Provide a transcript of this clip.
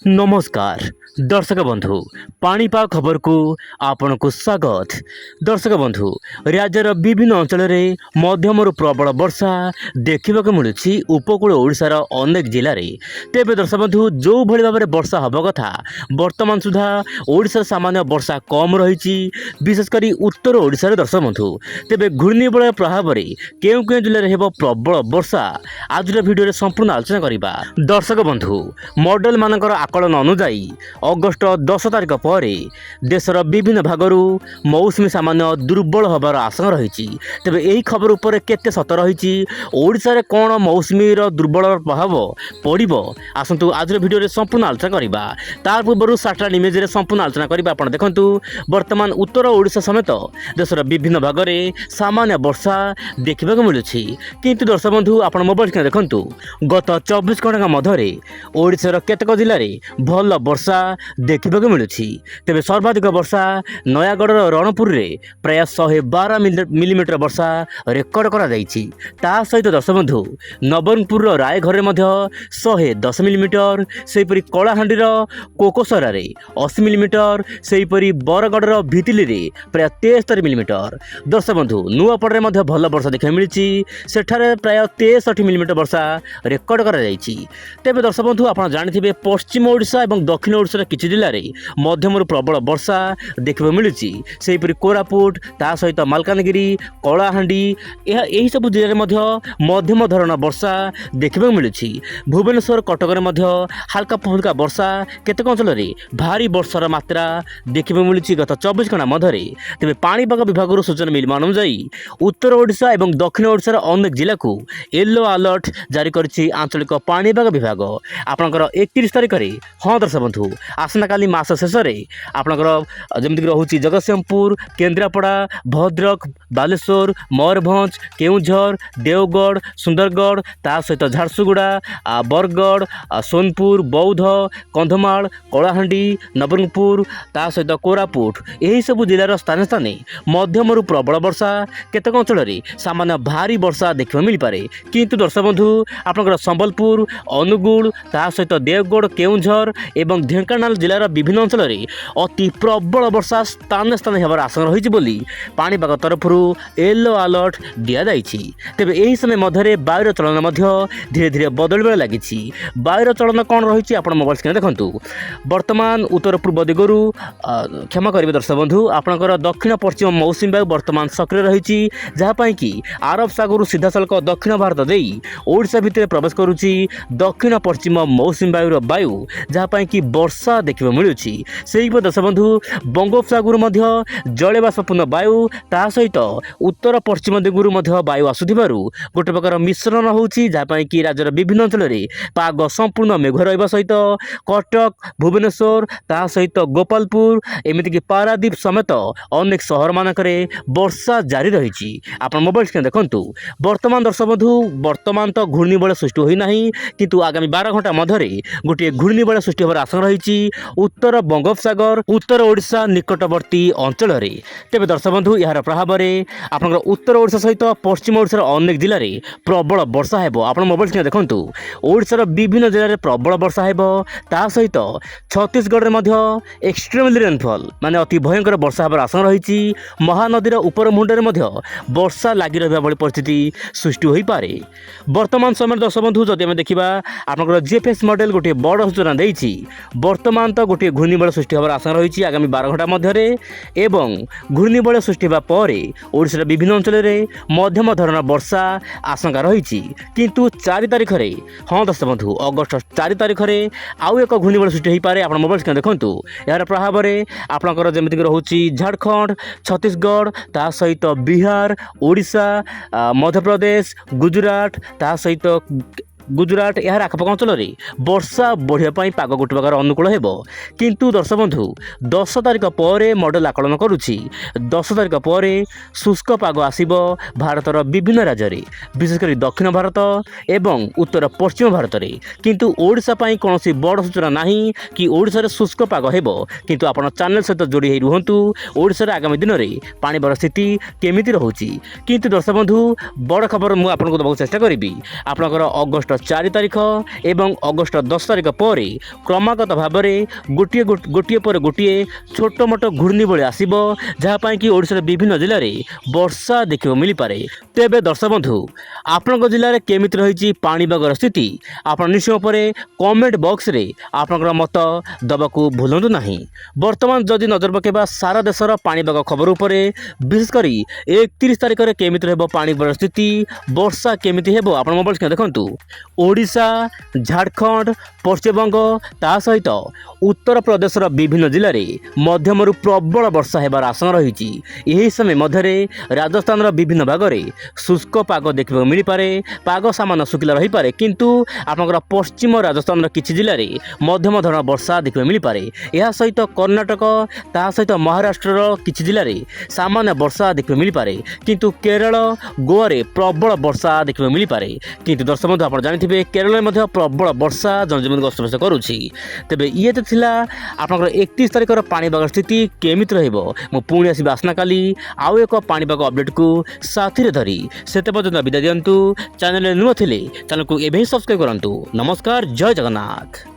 नमस्कार दर्शक बंधु पाणीपाग खबर को आपण को स्वागत। दर्शक बंधु राज्यर विभिन्न अंचल में मध्यम प्रबल वर्षा देखा मिलूँ उपकूल ओडिशार अनेक जिले में। तेज दर्शक बंधु जो भली भाव में वर्षा हवा कथा वर्तमान सुधा ओडिशार सामान्य वर्षा कम रही विशेषकर उत्तर ओडिशार। दर्शक बंधु तेज घूर्णिबलय प्रभाव में केउ केउ जिले में प्रबल वर्षा आज भिडियो संपूर्ण आलोचना करवा। दर्शक बंधु मॉडल मानकर आकलन अनुजाई अगस्ट 10 तारिख पर देशर विभिन्न भागरू मौसुमी सामान्य दुर्बल होबार आशंका रही। तेज यही खबर उपर केते सत रही ओडिशा रे कौन मौसुमी दुर्बल प्रभाव पड़ो आसतु आज भिडियो संपूर्ण आलोचना करवा। तार पूर्व सैटेलाइट इमेज रे संपूर्ण आलोचना करवा। आप देखु वर्तमान उत्तर ओडिशा समेत देशर विभिन्न भाग में सामान्य वर्षा देखा मिलूँ। किंतु दर्शक बंधु आप मोबाइल स्क्रीन देखु गत 24 घंटा मध्य ओडिशार केतक जिले में भल वर्षा देखा मिलूँ। तेज सर्वाधिक वर्षा नयागढ़ रणपुर में प्राय 112 मिलीमीटर वर्षा रेकर्ड कर सहित दर्शक बंधु नवरंगपुर रायघर में 110 मिलीमीटर, सेहीपरि कलाहांडीर कोकोसरा 80 मिलीमीटर, सेहीपरि बरगढ़ भितिली में प्राय 73 मिलीमीटर। दर्शक बंधु नुआपड़े में भल वर्षा देखा मिली सेठारे प्राय 63 मिलीमीटर वर्षा रेकर्ड कर। तेज दर्शक बंधु आप जानते पश्चिम ओडिशा और दक्षिण ओडिशार किछि जिले में मध्यम प्रबल वर्षा देखा मिलूँ। सेहीपरि कोरापुट ता सहित मालकानगिरी कलाहांडी यही सब जिले में मध्यम धरण वर्षा देखा मिलूँ। भुवनेश्वर कटक में हाल्का फुल्का वर्षा केतक अंचल में भारी वर्षार मात्रा देखा मिलूँ गत 24 घंटा मध्य। तेज पाणीपाग विभाग सूचना मिलवा अनुसार उत्तर ओडिशा और दक्षिण ओडिशार अनेक जिला को येलो अलर्ट जारी करिछि आंचलिक पाणीपाग विभाग। आपणकर 31 तारिख में हाँ दर्शक बंधु आसंता काली मास शेष में आपणकर जमीक रोचे जगतसिंहपुर केन्द्रापड़ा भद्रक बालेश्वर मयूरभंज केउझर देवगढ़ सुंदरगढ़ ता सहित झारसुगुड़ा बरगढ़ सोनपुर बौद्ध कंधमाल कलाहांडी नवरंगपुर ता सहित कोरापुट यही सब जिलार स्थान स्थान मध्यम प्रबल वर्षा केतक अंचल में सामान्य भारी वर्षा देखा मिल पारे। किंतु दर्शक बंधु आपणकर संबलपुर अनुगुल ता सहित देवगढ़ केउझर एवं ढेंकानाल जिलार विभिन्न अंचल में अति प्रबल वर्षा स्थान स्थान होबार आशंका रही बोली पाणीपाग तरफ येलो अलर्ट दिया जाइछि। तेबे एही समय मध्य वायुर चलन धीरे धीरे बदलबार लगी। वायुर चलन कौन रही आप मोबाइल स्क्रीन देखु वर्तमान उत्तर पूर्व दिगरू क्षमा करेंगे दर्शक बंधु आपणकर दक्षिण पश्चिम मौसुमी वायु वर्तमान सक्रिय रही जहाँपाई कि अरब सागर सीधा सड़क दक्षिण भारत दे ओडिशा भितर प्रवेश करुच्ची दक्षिण पश्चिम मौसुमी वायु जहाँपाई कि वर्षा देखा मिलूँ। से दर्शक बंधु बंगोपसागर जलवाष्पूर्ण वायु ता सहित उत्तर पश्चिम दिगरू वायु आसुथिबारु गोटे प्रकार मिश्रण होउछि जहाँपाई कि राज्यर विभिन्न अंचल में पाग संपूर्ण मेघ रहिबा सहित कटक भुवनेश्वर ता सहित गोपालपुर एमतीक पारादीप समेत अनेक सहर मानकरे वर्षा जारी रही। आप मोबाइल स्क्रीन देखु वर्तमान दर्शक बंधु वर्तमान तो घूर्णिबलय सृष्टि होना किंतु आगामी 12 घंटा मध्य गोटे घूर्णिबलय सृष्टि होबार आशंका रही उत्तर बंगोपसागर उत्तर ओडिशा निकटवर्ती अंचल में। तेज दर्शक बंधु यार प्रभाव में आप उत्तर ओडिशा सहित पश्चिम ओडिशार अनेक जिले में प्रबल वर्षा हो। आप मोबाइल स्क्रीन देखु ओडिशार विभिन्न जिले में प्रबल वर्षा हो ता सहित छत्तीसगढ़ में एक्सट्रीमली रेनफॉल माने अति भयंकर वर्षा होबार आशंका रही। महानदीर उपर मुंडे वर्षा लगी रहा भली परिस्थिति सृष्टि हो पारे। वर्तमान समय दर्शक बंधु जदि आम देखा आपंकर जीएफएस मॉडल गोटे बड़ सूचना देती वर्तमान तो गोटे घूर्णिबलय सृष्टि होबार आशंका रही आगामी 12 घंटा मध्य एवं घूर्णिबलय सृष्टि होगा पर ओडिशार विभिन्न अंचल में मध्यम धरण वर्षा आशंका रही। किंतु 4 तारिख में हाँ दर्शक बंधु अगस्ट 4 तारिख में आउ एक घूर्णिबलय सृष्टि हो पारे। आप मोबाइल स्क्रीन देखु यार प्रभाव में आपंकर जमीक रोचे झारखंड छत्तीसगढ़ ता सहित बिहार ओडिशा मध्यप्रदेश गुजरात ता सहित गुजरात यार आखपाख अंचल में वर्षा बढ़िया पाग गोटे प्रकार अनुकूल हो। किंतु दर्शक बंधु 10 तारिख पर मॉडल आकलन करुच्ची 10 तारिख पर शुष्क पाग आसब भारतर विभिन्न राज्य में विशेषकर दक्षिण भारत एवं उत्तर पश्चिम भारत में। किंतु ओडिशा पाई कौन बड़ सूचना नहीं कि ओडिशा शुष्क पाग हो। किंतु आप चैनल सहित जोड़ी रुहतु ओडिशा आगामी दिन में पाणीपाग स्थिति केमिति रहुछि। किंतु दर्शक बंधु बड़ खबर मुझे आपको देवाक चेष्टा करी आपंकर अगस्ट 4 ତାରିଖ ଏବଂ ଅଗଷ୍ଟ 10 ତାରିଖ ପରେ କ୍ରମାଗତ ଭାବରେ ଗୋଟିଏ ପରେ ଗୋଟିଏ ଛୋଟ ମୋଟ ଘୂର୍ଣ୍ଣି ଭଳି ଆସିବ, ଯାହା ପାଇଁ କି ଓଡ଼ିଶାର ବିଭିନ୍ନ ଜିଲ୍ଲାରେ ବର୍ଷା ଦେଖିବାକୁ ମିଳିପାରେ। ତେବେ ଦର୍ଶକ ବନ୍ଧୁ, ଆପଣଙ୍କ ଜିଲ୍ଲାରେ କେମିତି ରହିଛି ପାଣିପାଗର ସ୍ଥିତି, ଆପଣ ନିଶ୍ଚୟ ଉପରେ କମେଣ୍ଟ ବକ୍ସରେ ଆପଣଙ୍କର ମତ ଦେବାକୁ ଭୁଲନ୍ତୁ ନାହିଁ। ବର୍ତ୍ତମାନ ଯଦି ନଜର ପକାଇବା ସାରା ଦେଶର ପାଣିପାଗ ଖବର ଉପରେ, ବିଶେଷ କରି 31 ତାରିଖରେ କେମିତି ରହିବ ପାଣିପାଗର ସ୍ଥିତି, ବର୍ଷା କେମିତି ହେବ, ଆପଣ ମୋବାଇଲ ସ୍କ୍ରିନ୍ ଦେଖନ୍ତୁ। ଓଡ଼ିଶା, ଝାଡ଼ଖଣ୍ଡ, ପଶ୍ଚିମବଙ୍ଗ ତା ସହିତ ଉତ୍ତରପ୍ରଦେଶର ବିଭିନ୍ନ ଜିଲ୍ଲାରେ ମଧ୍ୟମରୁ ପ୍ରବଳ ବର୍ଷା ହେବାର ଆଶଙ୍କା ରହିଛି। ଏହି ସମୟ ମଧ୍ୟରେ ରାଜସ୍ଥାନର ବିଭିନ୍ନ ଭାଗରେ ଶୁଷ୍କ ପାଗ ଦେଖିବାକୁ ମିଳିପାରେ। ପାଗ ସାମାନ୍ୟ ଶୁଖିଲା ରହିପାରେ, କିନ୍ତୁ ଆପଣଙ୍କର ପଶ୍ଚିମ ରାଜସ୍ଥାନର କିଛି ଜିଲ୍ଲାରେ ମଧ୍ୟମ ଧରଣର ବର୍ଷା ଦେଖିବାକୁ ମିଳିପାରେ। ଏହା ସହିତ କର୍ଣ୍ଣାଟକ ତା ସହିତ ମହାରାଷ୍ଟ୍ରର କିଛି ଜିଲ୍ଲାରେ ସାମାନ୍ୟ ବର୍ଷା ଦେଖିବାକୁ ମିଳିପାରେ, କିନ୍ତୁ କେରଳ, ଗୋଆରେ ପ୍ରବଳ ବର୍ଷା ଦେଖିବାକୁ ମିଳିପାରେ। କିନ୍ତୁ ଦର୍ଶକ ବନ୍ଧୁ, ଆପଣ ଜାଣିଥିବେ କେରଳରେ ମଧ୍ୟ ପ୍ରବଳ ବର୍ଷା ଜନଜୀବନକୁ ଅସ୍ତବ୍ୟସ୍ତ କରୁଛି। ତେବେ ଇଏ ତ ଥିଲା ଆପଣଙ୍କର 31 ତାରିଖର ପାଣିପାଗ ସ୍ଥିତି କେମିତି ରହିବ। ମୁଁ ପୁଣି ଆସିବି ଆସନ୍ତାକାଲି ଆଉ ଏକ ପାଣିପାଗ ଅପଡେଟ୍କୁ ସାଥିରେ ଧରି। ସେତେ ପର୍ଯ୍ୟନ୍ତ ବିଦାୟ ଦିଅନ୍ତୁ। ଚ୍ୟାନେଲରେ ନୂଆ ଥିଲେ ଚ୍ୟାନେଲକୁ ଏବେ ହିଁ ସବସ୍କ୍ରାଇବ୍ କରନ୍ତୁ। ନମସ୍କାର, ଜୟ ଜଗନ୍ନାଥ।